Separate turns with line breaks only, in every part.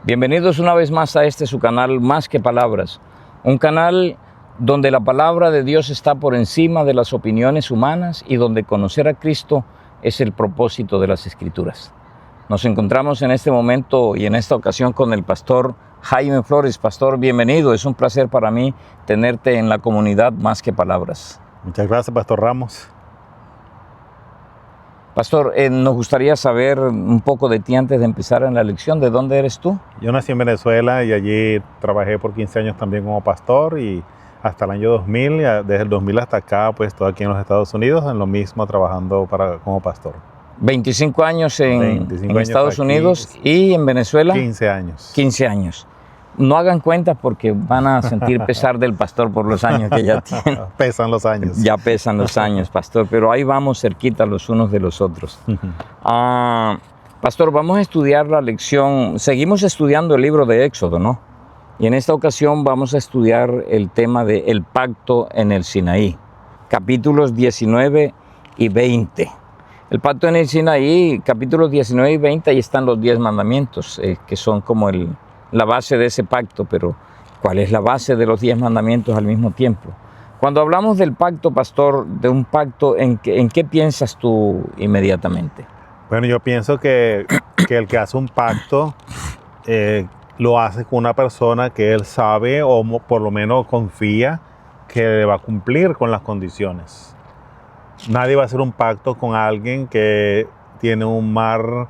Bienvenidos una vez más a su canal Más que Palabras, un canal donde la palabra de Dios está por encima de las opiniones humanas y donde conocer a Cristo es el propósito de las Escrituras. Nos encontramos en este momento y en esta ocasión con el pastor Jaime Flores. Pastor, bienvenido, es un placer para mí tenerte en la comunidad Más que Palabras.
Muchas gracias, Pastor Ramos.
Pastor, nos gustaría saber un poco de ti antes de empezar en la lección. ¿De dónde eres tú?
Yo nací en Venezuela y allí trabajé por 15 años también como pastor y hasta el año 2000, y desde el 2000 hasta acá, pues estoy aquí en los Estados Unidos, en lo mismo trabajando como pastor.
25 años en Estados Unidos y en Venezuela.
15 años.
15 años. No hagan cuentas porque van a sentir pesar del pastor por los años que ya tienen.
Pesan los años.
Ya pesan los años, pastor, pero ahí vamos cerquita los unos de los otros. Pastor, vamos a estudiar la lección. Seguimos estudiando el libro de Éxodo, ¿no? Y en esta ocasión vamos a estudiar el tema del pacto en el Sinaí, capítulos 19 y 20. El pacto en el Sinaí, capítulos 19 y 20, ahí están los 10 mandamientos, que son como la base de ese pacto, pero ¿cuál es la base de los 10 mandamientos al mismo tiempo? Cuando hablamos del pacto, pastor, de un pacto, ¿en qué piensas tú inmediatamente?
Bueno, yo pienso que el que hace un pacto lo hace con una persona que él sabe o por lo menos confía que va a cumplir con las condiciones. Nadie va a hacer un pacto con alguien que tiene un mal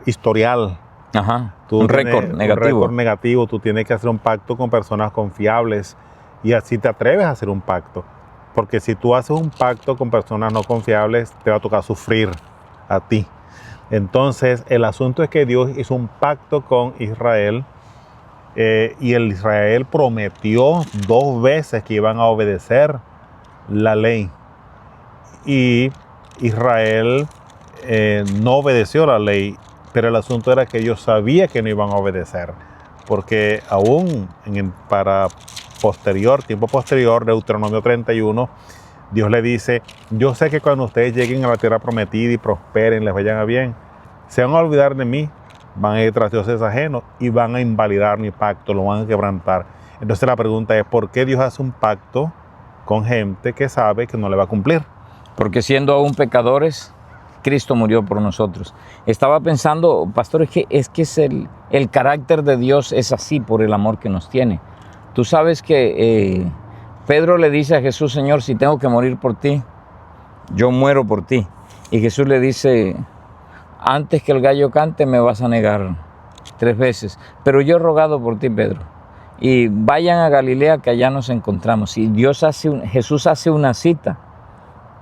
historial.
Ajá, un récord negativo.
Un récord negativo. Tú tienes que hacer un pacto con personas confiables y así te atreves a hacer un pacto. Porque si tú haces un pacto con personas no confiables, te va a tocar sufrir a ti. Entonces, el asunto es que Dios hizo un pacto con Israel y el Israel prometió 2 veces que iban a obedecer la ley. Y Israel no obedeció la ley, pero el asunto era que ellos sabían que no iban a obedecer, porque aún tiempo posterior, Deuteronomio 31, Dios le dice: yo sé que cuando ustedes lleguen a la tierra prometida y prosperen, les vayan a bien, se van a olvidar de mí, van a ir tras dioses ajenos y van a invalidar mi pacto, lo van a quebrantar. Entonces la pregunta es: ¿por qué Dios hace un pacto con gente que sabe que no le va a cumplir?
Porque siendo aún pecadores, Cristo murió por nosotros. Estaba pensando, pastor, es el carácter de Dios es así por el amor que nos tiene. Tú sabes que Pedro le dice a Jesús: Señor, si tengo que morir por ti, yo muero por ti. Y Jesús le dice: antes que el gallo cante me vas a negar 3 veces. Pero yo he rogado por ti, Pedro. Y vayan a Galilea que allá nos encontramos. Y Jesús hace una cita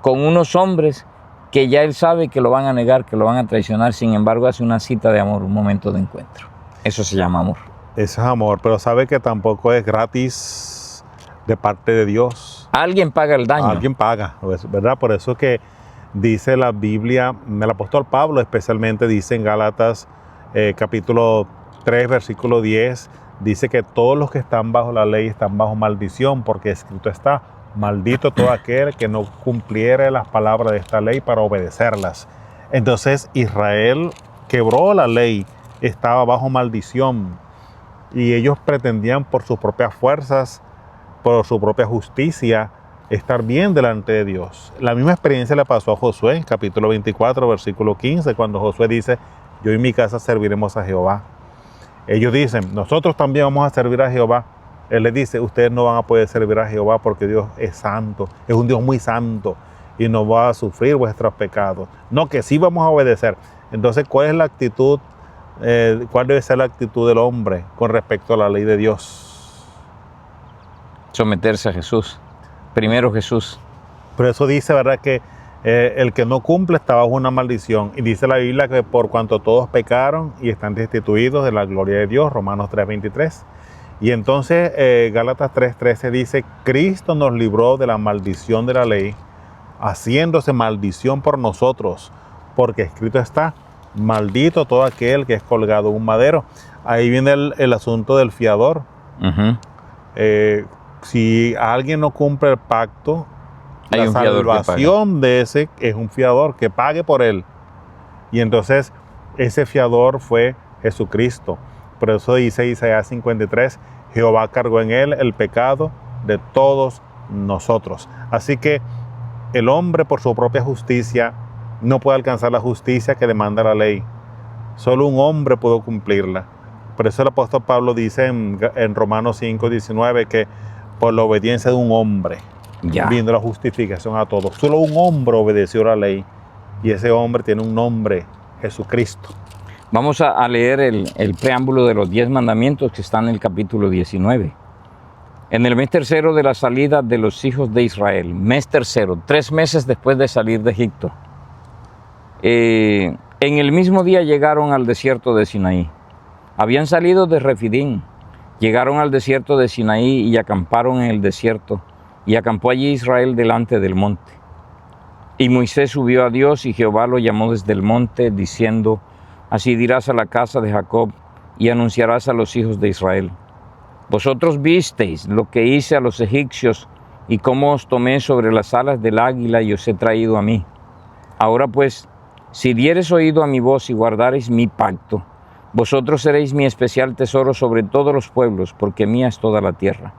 con unos hombres que ya él sabe que lo van a negar, que lo van a traicionar. Sin embargo, hace una cita de amor, un momento de encuentro. Eso se llama amor.
Eso es amor, pero sabe que tampoco es gratis de parte de Dios.
Alguien paga el daño.
Alguien paga, ¿verdad? Por eso que dice la Biblia, el apóstol Pablo especialmente dice en Gálatas capítulo 3, versículo 10, dice que todos los que están bajo la ley están bajo maldición, porque escrito está: maldito todo aquel que no cumpliere las palabras de esta ley para obedecerlas. Entonces Israel quebró la ley, estaba bajo maldición. Y ellos pretendían por sus propias fuerzas, por su propia justicia, estar bien delante de Dios. La misma experiencia le pasó a Josué, capítulo 24, versículo 15, cuando Josué dice: yo y mi casa serviremos a Jehová. Ellos dicen: nosotros también vamos a servir a Jehová. Él les dice: ustedes no van a poder servir a Jehová porque Dios es santo, es un Dios muy santo y no va a sufrir vuestros pecados. No, que sí vamos a obedecer. Entonces, ¿cuál es la actitud? ¿Cuál debe ser la actitud del hombre con respecto a la ley de Dios?
Someterse a Jesús. Primero Jesús.
Por eso dice, ¿verdad?, que el que no cumple está bajo una maldición. Y dice la Biblia que por cuanto todos pecaron y están destituidos de la gloria de Dios, Romanos 3:23. Y entonces Gálatas 3:13 dice: Cristo nos libró de la maldición de la ley, haciéndose maldición por nosotros, porque escrito está: maldito todo aquel que es colgado en un madero. Ahí viene el asunto del fiador. Uh-huh. Si alguien no cumple el pacto, la salvación de ese es un fiador que pague por él. Y entonces Ese fiador fue Jesucristo. Por eso dice Isaías 53, Jehová cargó en él el pecado de todos nosotros. Así que el hombre por su propia justicia no puede alcanzar la justicia que demanda la ley. Solo un hombre pudo cumplirla. Por eso el apóstol Pablo dice en Romanos 5:19 que por la obediencia de un hombre vino la justificación a todos. Solo un hombre obedeció la ley y ese hombre tiene un nombre, Jesucristo.
Vamos a leer el preámbulo de los 10 mandamientos que está en el capítulo 19. En el mes tercero de la salida de los hijos de Israel, mes tercero, 3 meses después de salir de Egipto, en el mismo día llegaron al desierto de Sinaí. Habían salido de Refidín, llegaron al desierto de Sinaí y acamparon en el desierto, y acampó allí Israel delante del monte. Y Moisés subió a Dios y Jehová lo llamó desde el monte, diciendo: Así dirás a la casa de Jacob y anunciarás a los hijos de Israel: Vosotros visteis lo que hice a los egipcios y cómo os tomé sobre las alas del águila y os he traído a mí. Ahora pues, si diereis oído a mi voz y guardareis mi pacto, vosotros seréis mi especial tesoro sobre todos los pueblos, porque mía es toda la tierra.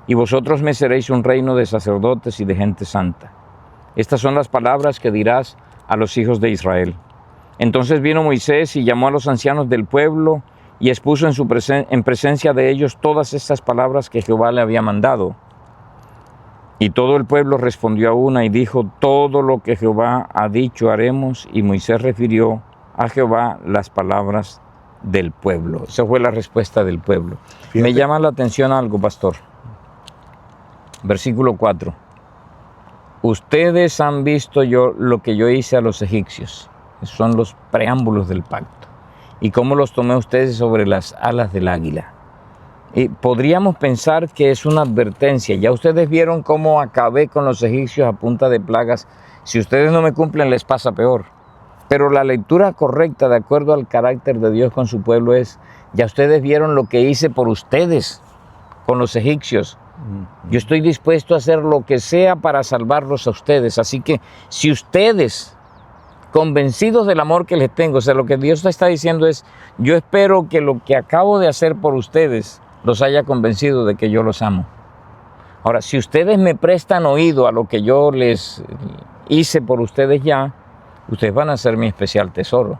Y vosotros me seréis un reino de sacerdotes y de gente santa. Estas son las palabras que dirás a los hijos de Israel. Entonces vino Moisés y llamó a los ancianos del pueblo y expuso en presencia de ellos todas estas palabras que Jehová le había mandado. Y todo el pueblo respondió a una y dijo: todo lo que Jehová ha dicho haremos. Y Moisés refirió a Jehová las palabras del pueblo. Esa fue la respuesta del pueblo. Fíjate. Me llama la atención algo, pastor. Versículo 4. Ustedes han visto lo que yo hice a los egipcios. Esos son los preámbulos del pacto. Y cómo los tomé ustedes sobre las alas del águila. Y podríamos pensar que es una advertencia. Ya ustedes vieron cómo acabé con los egipcios a punta de plagas. Si ustedes no me cumplen, les pasa peor. Pero la lectura correcta, de acuerdo al carácter de Dios con su pueblo, es: ya ustedes vieron lo que hice por ustedes con los egipcios. Yo estoy dispuesto a hacer lo que sea para salvarlos a ustedes. Así que si ustedes, convencidos del amor que les tengo, o sea, lo que Dios está diciendo es: yo espero que lo que acabo de hacer por ustedes los haya convencido de que yo los amo. Ahora, si ustedes me prestan oído a lo que yo les hice por ustedes ya, ustedes van a ser mi especial tesoro,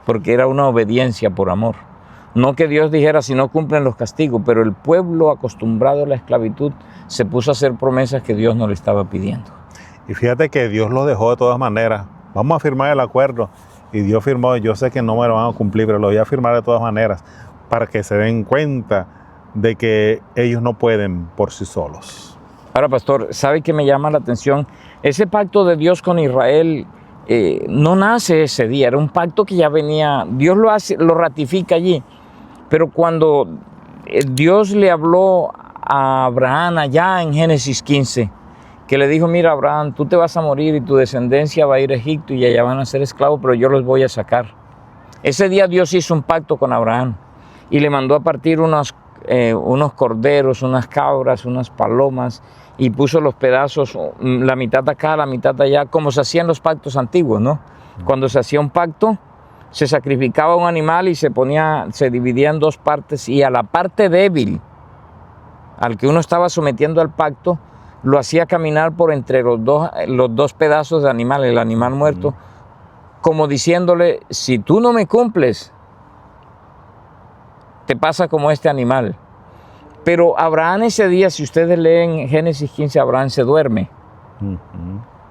porque era una obediencia por amor. No que Dios dijera: si no cumplen los castigos, pero el pueblo acostumbrado a la esclavitud se puso a hacer promesas que Dios no le estaba pidiendo.
Y fíjate que Dios lo dejó de todas maneras. Vamos a firmar el acuerdo. Y Dios firmó: yo sé que no me lo van a cumplir, pero lo voy a firmar de todas maneras, para que se den cuenta de que ellos no pueden por sí solos.
Ahora, pastor, ¿sabe qué me llama la atención? Ese pacto de Dios con Israel no nace ese día. Era un pacto que ya venía. Dios lo ratifica allí. Pero cuando Dios le habló a Abraham allá en Génesis 15, que le dijo: mira, Abraham, tú te vas a morir y tu descendencia va a ir a Egipto y allá van a ser esclavos, pero yo los voy a sacar. Ese día Dios hizo un pacto con Abraham y le mandó a partir unos corderos, unas cabras, unas palomas, y puso los pedazos, la mitad acá, la mitad allá, como se hacían los pactos antiguos, ¿no? Cuando se hacía un pacto, se sacrificaba un animal y se dividía en 2 partes, y a la parte débil, al que uno estaba sometiendo al pacto, lo hacía caminar por entre los dos pedazos de animal, el animal muerto, como diciéndole: si tú no me cumples, te pasa como este animal. Pero Abraham ese día, si ustedes leen Génesis 15, Abraham se duerme.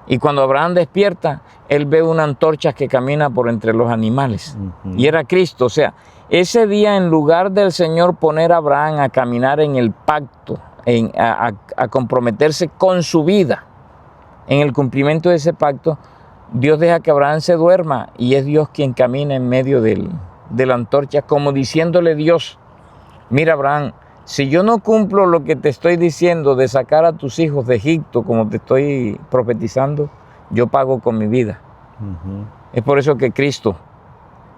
Y cuando Abraham despierta, él ve una antorcha que camina por entre los animales. Y era Cristo. O sea, ese día, en lugar del Señor poner a Abraham a caminar en el pacto, a comprometerse con su vida en el cumplimiento de ese pacto, Dios deja que Abraham se duerma y es Dios quien camina en medio de la antorcha, como diciéndole Dios: mira, Abraham, si yo no cumplo lo que te estoy diciendo de sacar a tus hijos de Egipto, como te estoy profetizando, yo pago con mi vida. Es por eso que Cristo,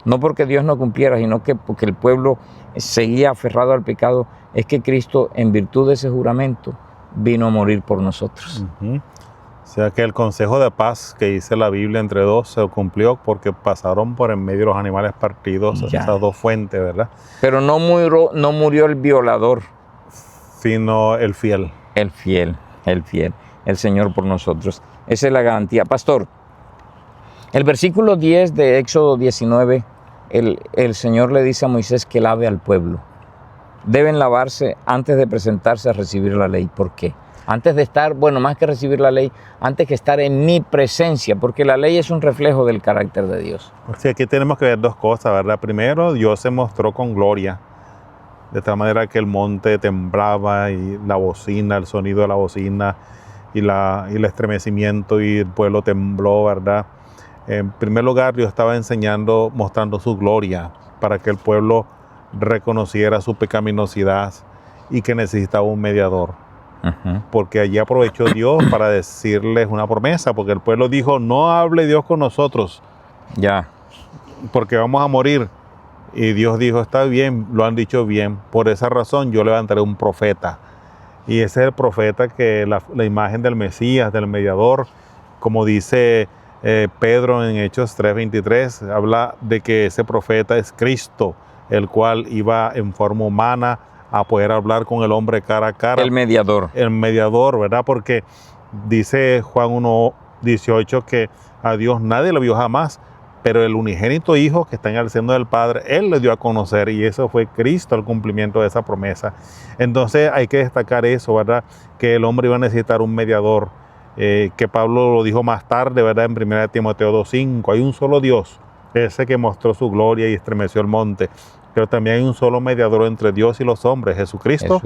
no porque Dios no cumpliera, sino que porque el pueblo seguía aferrado al pecado, es que Cristo, en virtud de ese juramento, vino a morir por nosotros.
O sea que el consejo de paz que dice la Biblia entre dos se cumplió porque pasaron por en medio de los animales partidos
Ya.
esas dos fuentes, ¿verdad?
Pero no murió el violador,
Sino el fiel.
el fiel, el Señor por nosotros. Esa es la garantía. Pastor, el versículo 10 de Éxodo 19, el Señor le dice a Moisés que lave al pueblo. Deben lavarse antes de presentarse a recibir la ley. ¿Por qué? Antes de estar, bueno, más que recibir la ley, antes que estar en mi presencia, porque la ley es un reflejo del carácter de Dios.
O sea, aquí tenemos que ver dos cosas, ¿verdad? Primero, Dios se mostró con gloria, de tal manera que el monte temblaba y la bocina, el sonido de la bocina y el estremecimiento y el pueblo tembló, ¿verdad? En primer lugar, Dios estaba enseñando, mostrando su gloria para que el pueblo reconociera su pecaminosidad y que necesitaba un mediador. Porque allí aprovechó Dios para decirles una promesa, porque el pueblo dijo, no hable Dios con nosotros,
Ya.
porque vamos a morir. Y Dios dijo, está bien, lo han dicho bien, por esa razón yo levantaré un profeta. Y ese es el profeta que la imagen del Mesías, del mediador, como dice Pedro en Hechos 3:23, habla de que ese profeta es Cristo, el cual iba en forma humana a poder hablar con el hombre cara a cara.
El mediador.
El mediador, ¿verdad? Porque dice Juan 1:18 que a Dios nadie lo vio jamás, pero el unigénito Hijo que está en el seno del Padre, Él le dio a conocer y eso fue Cristo el cumplimiento de esa promesa. Entonces hay que destacar eso, ¿verdad? Que el hombre iba a necesitar un mediador, que Pablo lo dijo más tarde, ¿verdad? En 1 Timoteo 2:5, hay un solo Dios, ese que mostró su gloria y estremeció el monte. Pero también hay un solo mediador entre Dios y los hombres, Jesucristo,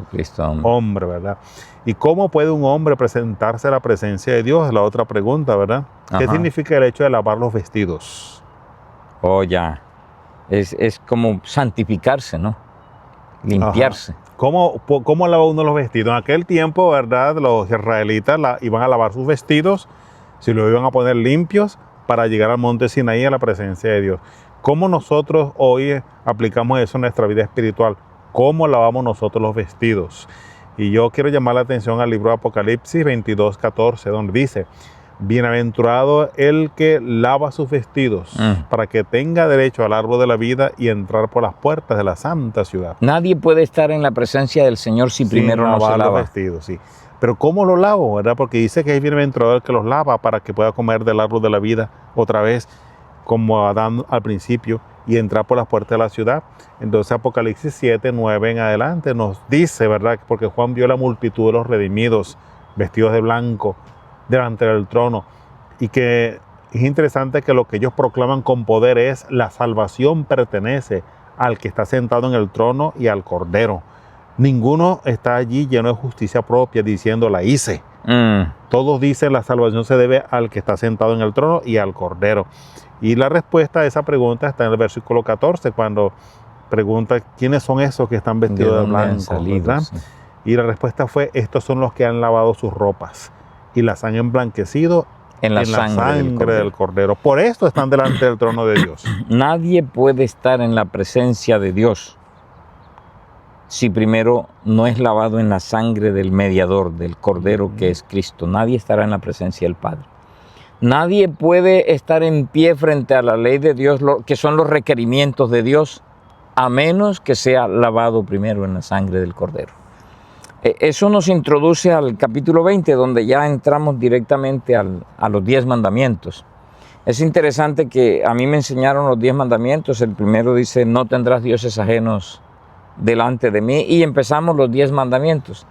hombre, ¿verdad? ¿Y cómo puede un hombre presentarse a la presencia de Dios? Es la otra pregunta, ¿verdad?
Ajá.
¿Qué significa el hecho de lavar los vestidos?
Oh, ya. Es como santificarse, ¿no? Limpiarse.
Ajá. ¿Cómo lava uno los vestidos? En aquel tiempo, ¿verdad? Los israelitas iban a lavar sus vestidos, si los iban a poner limpios para llegar al monte Sinaí a la presencia de Dios. ¿Cómo nosotros hoy aplicamos eso en nuestra vida espiritual? ¿Cómo lavamos nosotros los vestidos? Y yo quiero llamar la atención al libro de Apocalipsis 22:14, donde dice, bienaventurado el que lava sus vestidos para que tenga derecho al árbol de la vida y entrar por las puertas de la santa ciudad.
Nadie puede estar en la presencia del Señor si primero no se lava.
Los vestidos, sí. Pero ¿cómo lo lavo, verdad? Porque dice que es bienaventurado el que los lava para que pueda comer del árbol de la vida otra vez, como Adán al principio, y entrar por las puertas de la ciudad. Entonces Apocalipsis 7:9 en adelante nos dice, ¿verdad? Porque Juan vio la multitud de los redimidos, vestidos de blanco, delante del trono. Y que es interesante que lo que ellos proclaman con poder es la salvación pertenece al que está sentado en el trono y al Cordero. Ninguno está allí lleno de justicia propia diciendo la hice. Todos dicen la salvación se debe al que está sentado en el trono y al Cordero. Y la respuesta a esa pregunta está en el versículo 14, cuando pregunta quiénes son esos que están vestidos de blanco, ¿verdad? Sí. Y la respuesta fue, estos son los que han lavado sus ropas y las han emblanquecido en la sangre del Cordero. Por esto están delante del trono de Dios.
Nadie puede estar en la presencia de Dios si primero no es lavado en la sangre del mediador, del Cordero que es Cristo. Nadie estará en la presencia del Padre. Nadie puede estar en pie frente a la ley de Dios, que son los requerimientos de Dios, a menos que sea lavado primero en la sangre del Cordero. Eso nos introduce al capítulo 20, donde ya entramos directamente a los 10 mandamientos. Es interesante que a mí me enseñaron los 10 mandamientos. El primero dice, no tendrás dioses ajenos delante de mí, y empezamos los 10 mandamientos.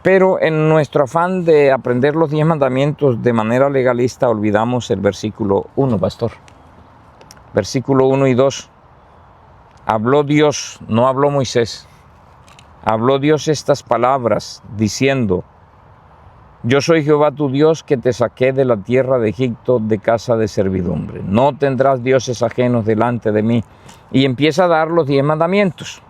Pero en nuestro afán de aprender los 10 mandamientos de manera legalista, olvidamos el versículo 1, pastor. Versículo 1 y 2. Habló Dios, no habló Moisés. Habló Dios estas palabras, diciendo, yo soy Jehová tu Dios que te saqué de la tierra de Egipto de casa de servidumbre. No tendrás dioses ajenos delante de mí. Y empieza a dar los 10 mandamientos.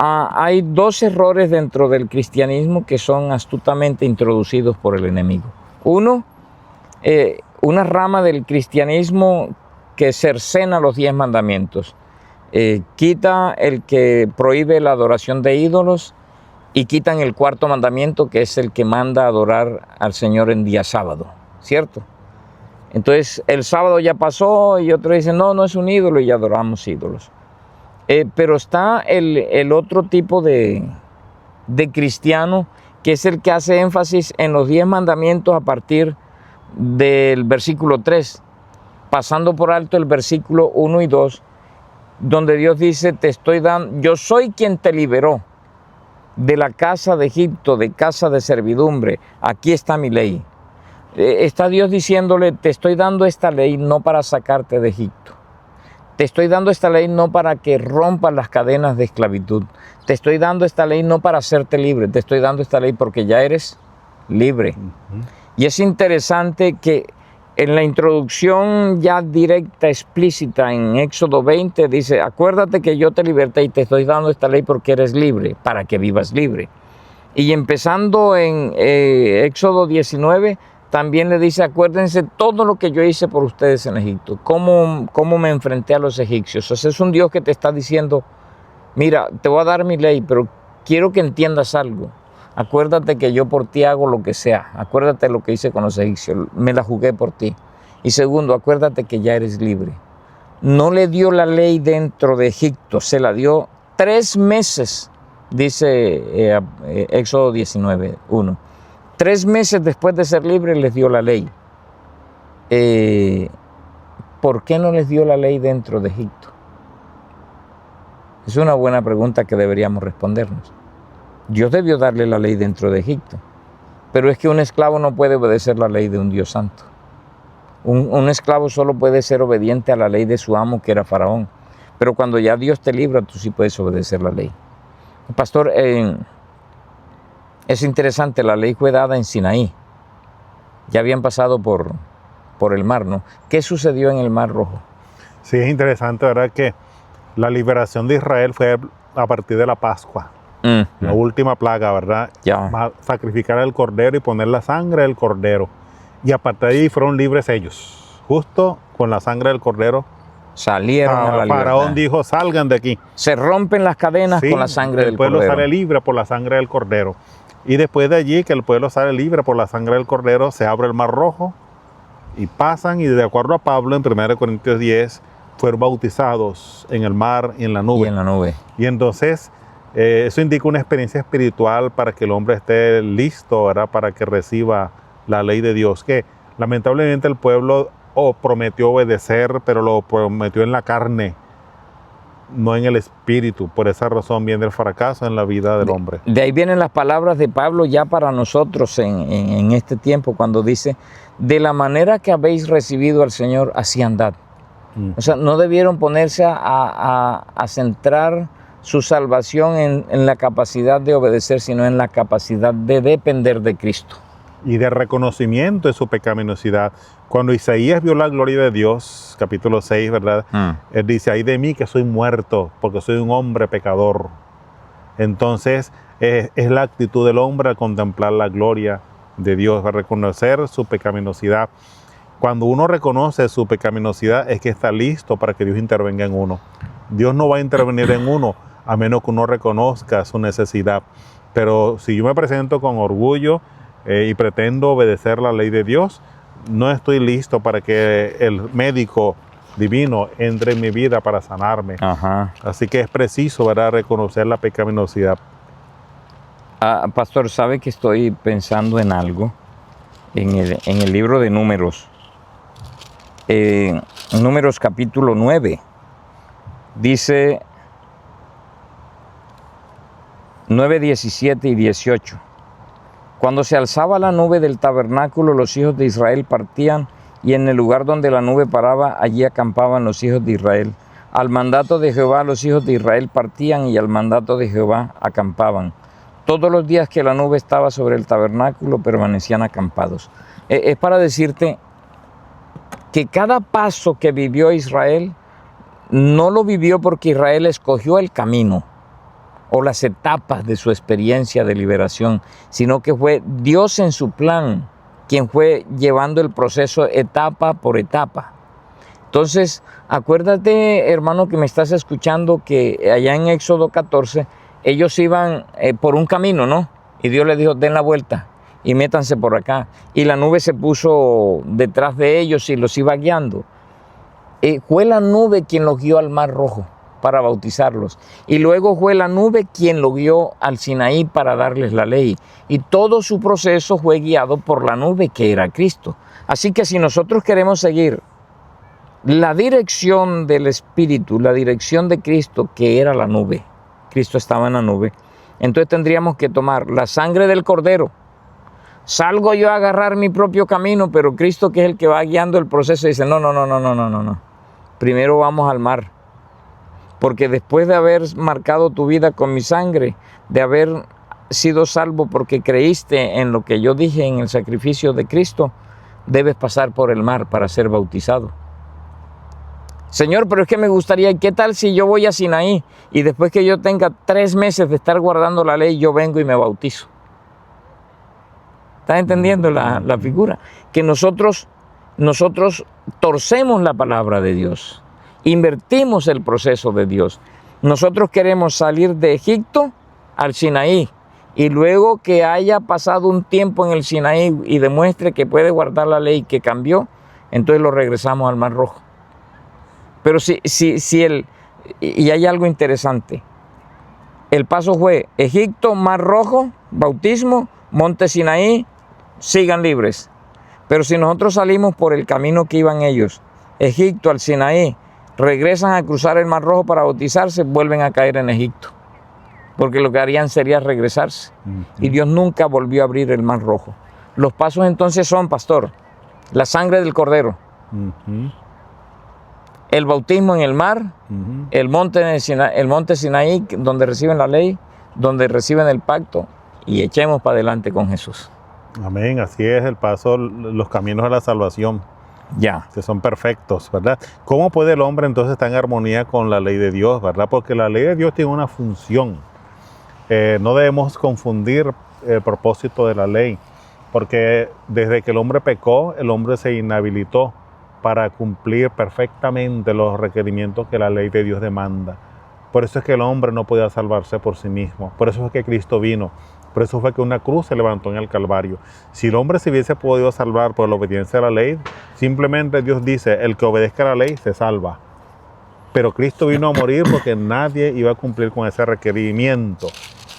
Hay 2 errores dentro del cristianismo que son astutamente introducidos por el enemigo. Uno, una rama del cristianismo que cercena los 10 mandamientos. Quita el que prohíbe la adoración de ídolos y quitan el 4.º mandamiento, que es el que manda a adorar al Señor en día sábado. ¿cierto? Entonces el sábado ya pasó y otros dicen, no, no es un ídolo y adoramos ídolos. Pero está el otro tipo de cristiano, que es el que hace énfasis en los 10 mandamientos a partir del versículo 3, pasando por alto el versículo 1 y 2, donde Dios dice, yo soy quien te liberó de la casa de Egipto, de casa de servidumbre, aquí está mi ley. Está Dios diciéndole, te estoy dando esta ley no para sacarte de Egipto. Te estoy dando esta ley no para que rompas las cadenas de esclavitud. Te estoy dando esta ley no para hacerte libre. Te estoy dando esta ley porque ya eres libre. Y es interesante que en la introducción ya directa, explícita en Éxodo 20, dice, acuérdate que yo te liberté y te estoy dando esta ley porque eres libre, para que vivas libre. Y empezando en Éxodo 19, también le dice, acuérdense todo lo que yo hice por ustedes en Egipto, cómo me enfrenté a los egipcios. O sea, es un Dios que te está diciendo, mira, te voy a dar mi ley, pero quiero que entiendas algo. Acuérdate que yo por ti hago lo que sea. Acuérdate de lo que hice con los egipcios, me la jugué por ti. Y segundo, acuérdate que ya eres libre. No le dio la ley dentro de Egipto, se la dio 3 meses, dice Éxodo 19:1. 3 meses después de ser libre les dio la ley. ¿Por qué no les dio la ley dentro de Egipto? Es una buena pregunta que deberíamos respondernos. Dios debió darle la ley dentro de Egipto, pero es que un esclavo no puede obedecer la ley de un Dios santo. Un esclavo solo puede ser obediente a la ley de su amo, que era Faraón. Pero cuando ya Dios te libra, tú sí puedes obedecer la ley. Pastor, es interesante, la ley fue dada en Sinaí. Ya habían pasado por el mar, ¿no? ¿Qué sucedió en el Mar Rojo?
Sí, es interesante, ¿verdad? Que la liberación de Israel fue a partir de la Pascua. La última plaga, ¿verdad? Va a sacrificar el cordero y poner la sangre del cordero. Y a partir de ahí fueron libres ellos. Justo con la sangre del cordero
salieron a la libertad.
Faraón dijo, salgan de aquí.
Se rompen las cadenas con la sangre del cordero.
El pueblo sale libre por la sangre del cordero. Y después de allí, que el pueblo sale libre por la sangre del cordero, se abre el Mar Rojo y pasan, y de acuerdo a Pablo en 1 Corintios 10, fueron bautizados en el mar y en la nube.
Y en la nube.
Y entonces eso indica una experiencia espiritual para que el hombre esté listo, ¿verdad? Para que reciba la ley de Dios, que lamentablemente el pueblo prometió obedecer, pero lo prometió en la carne, no en el espíritu. Por esa razón viene el fracaso en la vida del hombre.
De ahí vienen las palabras de Pablo ya para nosotros en este tiempo, cuando dice, de la manera que habéis recibido al Señor, así andad. O sea, no debieron ponerse a centrar su salvación en la capacidad de obedecer, sino en la capacidad de depender de Cristo.
Y de reconocimiento de su pecaminosidad. Cuando Isaías vio la gloria de Dios, capítulo 6, ¿verdad? Él dice, ay de mí que soy muerto, porque soy un hombre pecador. Entonces, es la actitud del hombre al contemplar la gloria de Dios, a reconocer su pecaminosidad. Cuando uno reconoce su pecaminosidad, es que está listo para que Dios intervenga en uno. Dios no va a intervenir en uno a menos que uno reconozca su necesidad. Pero si yo me presento con orgullo y pretendo obedecer la ley de Dios, no estoy listo para que el médico divino entre en mi vida para sanarme. Así que es preciso, ¿verdad?, reconocer la pecaminosidad.
Pastor, ¿sabe que estoy pensando en algo? En el libro de Números. Números capítulo 9. Dice 9, 17 y 18. Cuando se alzaba la nube del tabernáculo, los hijos de Israel partían, y en el lugar donde la nube paraba, allí acampaban los hijos de Israel. Al mandato de Jehová, los hijos de Israel partían, y al mandato de Jehová acampaban. Todos los días que la nube estaba sobre el tabernáculo, permanecían acampados. Es para decirte que cada paso que vivió Israel, no lo vivió porque Israel escogió el camino o las etapas de su experiencia de liberación, sino que fue Dios en su plan quien fue llevando el proceso etapa por etapa. Entonces, acuérdate, hermano, que me estás escuchando, que allá en Éxodo 14, ellos iban por un camino, ¿no? Y Dios les dijo, den la vuelta. y métanse por acá. Y la nube se puso detrás de ellos y los iba guiando. Fue la nube quien los guió al Mar Rojo para bautizarlos. Y luego fue la nube quien los guió al Sinaí para darles la ley. Y todo su proceso fue guiado por la nube que era Cristo. Así que si nosotros queremos seguir la dirección del Espíritu, la dirección de Cristo, que era la nube, Cristo estaba en la nube, entonces tendríamos que tomar la sangre del Cordero. Salgo yo a agarrar mi propio camino, pero Cristo, que es el que va guiando el proceso, dice, no. Primero vamos al mar. Porque después de haber marcado tu vida con mi sangre, de haber sido salvo porque creíste en lo que yo dije en el sacrificio de Cristo, debes pasar por el mar para ser bautizado. Señor, pero es que me gustaría, ¿qué tal si yo voy a Sinaí y después que yo tenga 3 meses de estar guardando la ley, yo vengo y me bautizo? ¿Estás entendiendo la figura? Que nosotros torcemos la palabra de Dios, invertimos el proceso de Dios. Nosotros queremos salir de Egipto al Sinaí y luego que haya pasado un tiempo en el Sinaí y demuestre que puede guardar la ley que cambió, entonces lo regresamos al Mar Rojo. Pero y hay algo interesante. El paso fue Egipto, Mar Rojo, bautismo, Monte Sinaí, sigan libres. Pero si nosotros salimos por el camino que iban ellos, Egipto al Sinaí, regresan a cruzar el Mar Rojo para bautizarse, vuelven a caer en Egipto. Porque lo que harían sería regresarse. Y Dios nunca volvió a abrir el Mar Rojo. Los pasos entonces son, pastor, la sangre del Cordero, el bautismo en el mar, el monte Sinaí, donde reciben la ley, donde reciben el pacto, y echemos para adelante con Jesús.
Amén, así es el paso, los caminos a la salvación.
Ya.
Que son perfectos, ¿verdad? ¿Cómo puede el hombre entonces estar en armonía con la ley de Dios, verdad? Porque la ley de Dios tiene una función. No debemos confundir el propósito de la ley, porque desde que el hombre pecó, el hombre se inhabilitó para cumplir perfectamente los requerimientos que la ley de Dios demanda. Por eso es que el hombre no podía salvarse por sí mismo. Por eso es que Cristo vino. Por eso fue que una cruz se levantó en el Calvario. Si el hombre se hubiese podido salvar por la obediencia a la ley, simplemente Dios dice, el que obedezca a la ley se salva. Pero Cristo vino a morir porque nadie iba a cumplir con ese requerimiento.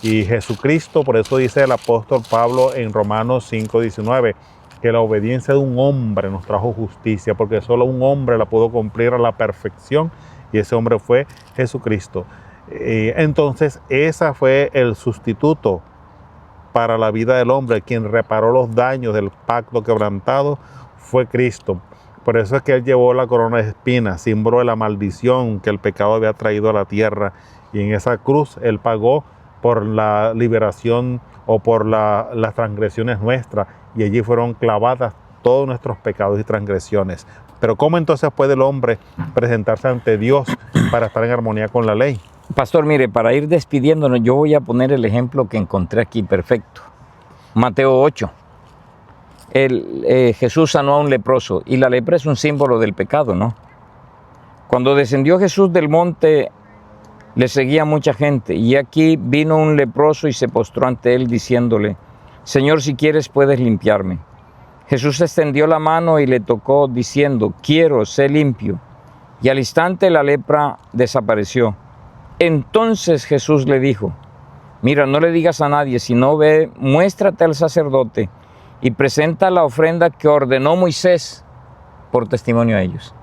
Y Jesucristo, por eso dice el apóstol Pablo en Romanos 5:19, que la obediencia de un hombre nos trajo justicia, porque solo un hombre la pudo cumplir a la perfección, y ese hombre fue Jesucristo. Entonces, ese fue el sustituto para la vida del hombre. Quien reparó los daños del pacto quebrantado fue Cristo. Por eso es que Él llevó la corona de espinas, símbolo de la maldición que el pecado había traído a la tierra. Y en esa cruz Él pagó por la liberación o por las transgresiones nuestras. Y allí fueron clavadas todos nuestros pecados y transgresiones. Pero ¿cómo entonces puede el hombre presentarse ante Dios para estar en armonía con la ley?
Pastor, mire, para ir despidiéndonos, yo voy a poner el ejemplo que encontré aquí perfecto. Mateo 8. Jesús sanó a un leproso, y la lepra es un símbolo del pecado, ¿no? Cuando descendió Jesús del monte, le seguía mucha gente, y aquí vino un leproso y se postró ante él diciéndole, Señor, si quieres puedes limpiarme. Jesús extendió la mano y le tocó diciendo, quiero, sé limpio. Y al instante la lepra desapareció. Entonces Jesús le dijo, mira, no le digas a nadie, sino ve, muéstrate al sacerdote y presenta la ofrenda que ordenó Moisés por testimonio a ellos.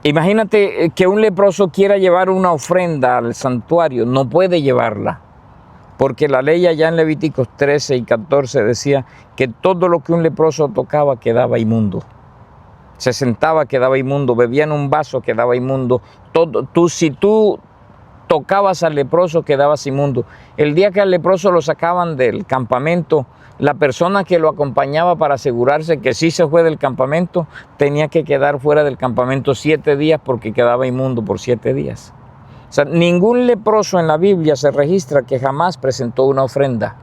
Imagínate que un leproso quiera llevar una ofrenda al santuario, no puede llevarla, porque la ley allá en Levíticos 13 y 14 decía que todo lo que un leproso tocaba quedaba inmundo. Se sentaba, quedaba inmundo, bebía en un vaso, quedaba inmundo. Si tú tocabas al leproso, quedabas inmundo. El día que al leproso lo sacaban del campamento, la persona que lo acompañaba para asegurarse que sí se fue del campamento, tenía que quedar fuera del campamento 7 días porque quedaba inmundo por 7 días. O sea, ningún leproso en la Biblia se registra que jamás presentó una ofrenda.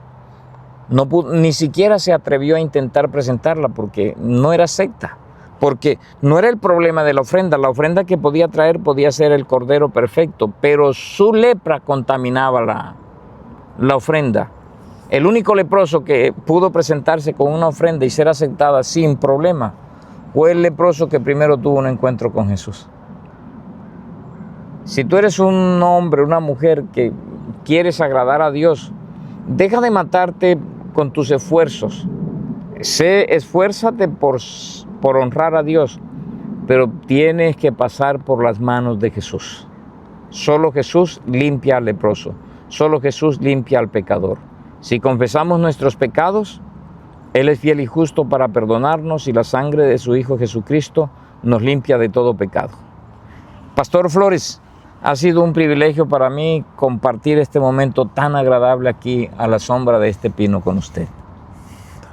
Ni siquiera se atrevió a intentar presentarla porque no era secta. Porque no era el problema de la ofrenda que podía traer podía ser el cordero perfecto, pero su lepra contaminaba la ofrenda. El único leproso que pudo presentarse con una ofrenda y ser aceptada sin problema fue el leproso que primero tuvo un encuentro con Jesús. Si tú eres un hombre, una mujer que quieres agradar a Dios, deja de matarte con tus esfuerzos. Esfuérzate por honrar a Dios, pero tienes que pasar por las manos de Jesús. Solo Jesús limpia al leproso, solo Jesús limpia al pecador. Si confesamos nuestros pecados, Él es fiel y justo para perdonarnos y la sangre de su Hijo Jesucristo nos limpia de todo pecado. Pastor Flores, ha sido un privilegio para mí compartir este momento tan agradable aquí a la sombra de este pino con usted.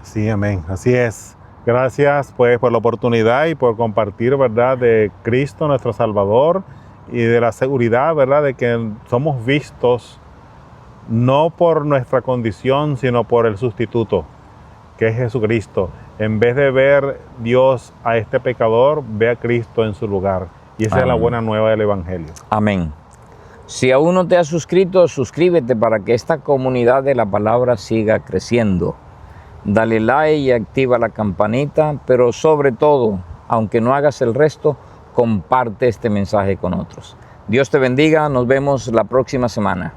Sí, amén. Así es. Gracias pues por la oportunidad y por compartir, ¿verdad?, de Cristo nuestro Salvador y de la seguridad, ¿verdad?, de que somos vistos no por nuestra condición, sino por el sustituto, que es Jesucristo. En vez de ver Dios a este pecador, ve a Cristo en su lugar. Y esa es la buena nueva del Evangelio.
Amén. Si aún no te has suscrito, suscríbete para que esta comunidad de la palabra siga creciendo. Dale like y activa la campanita, pero sobre todo, aunque no hagas el resto, comparte este mensaje con otros. Dios te bendiga, nos vemos la próxima semana.